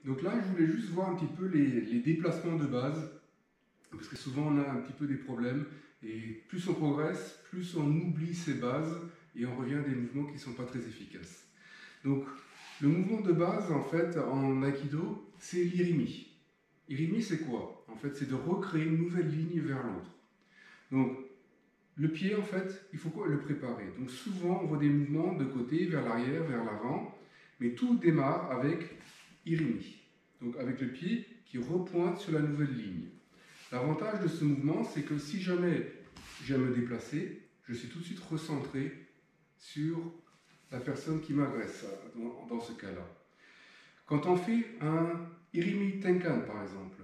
Donc là, je voulais juste voir un petit peu les déplacements de base, parce que souvent on a un petit peu des problèmes, et plus on progresse, plus on oublie ses bases, et on revient à des mouvements qui ne sont pas très efficaces. Donc, le mouvement de base, en fait, en Aikido, c'est l'irimi. Irimi, c'est quoi? En fait, c'est de recréer une nouvelle ligne vers l'autre. Donc, le pied, en fait, il faut le préparer. Donc, souvent, on voit des mouvements de côté, vers l'arrière, vers l'avant, mais tout démarre avec irimi. Donc, avec le pied qui repointe sur la nouvelle ligne. L'avantage de ce mouvement, c'est que si jamais je viens me déplacer, je suis tout de suite recentré sur la personne qui m'agresse dans ce cas-là. Quand on fait un Irimi Tenkan, par exemple,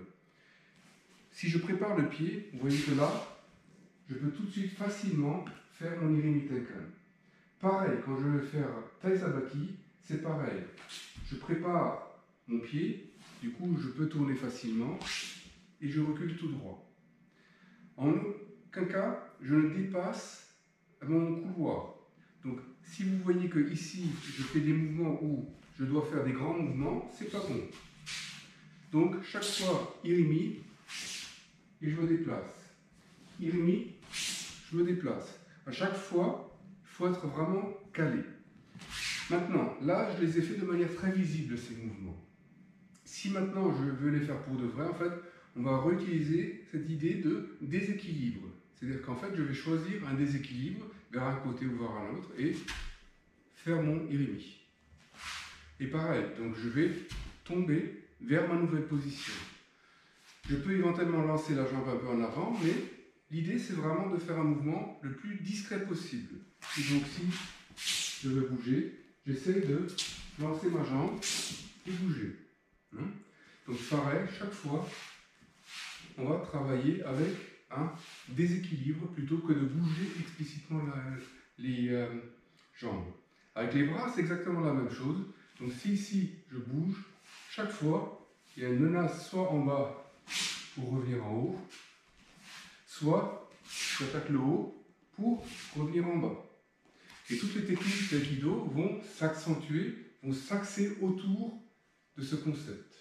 si je prépare le pied, vous voyez que là, je peux tout de suite facilement faire mon Irimi Tenkan. Pareil, quand je vais faire Tai Sabaki, c'est pareil. Je prépare mon pied, du coup je peux tourner facilement et je recule tout droit. En aucun cas, je ne dépasse mon couloir. Donc, si vous voyez que ici, je fais des mouvements où je dois faire des grands mouvements, c'est pas bon. Donc, chaque fois, irimi, et je me déplace. Irimi, je me déplace. À chaque fois, il faut être vraiment calé. Maintenant, là, je les ai fait de manière très visible, ces mouvements. Si maintenant, je veux les faire pour de vrai, en fait, on va réutiliser cette idée de déséquilibre. C'est-à-dire qu'en fait, je vais choisir un déséquilibre vers un côté ou vers un autre et faire mon irimi. Et pareil, donc je vais tomber vers ma nouvelle position. Je peux éventuellement lancer la jambe un peu en avant, mais l'idée c'est vraiment de faire un mouvement le plus discret possible. Et donc si je veux bouger, j'essaie de lancer ma jambe et bouger. Donc pareil, chaque fois, on va travailler avec un déséquilibre plutôt que de bouger explicitement les jambes. Avec les bras, c'est exactement la même chose. Donc si ici je bouge, chaque fois, il y a une menace soit en bas pour revenir en haut, soit j'attaque le haut pour revenir en bas. Et toutes les techniques d'Aikido vont s'accentuer, vont s'axer autour de ce concept.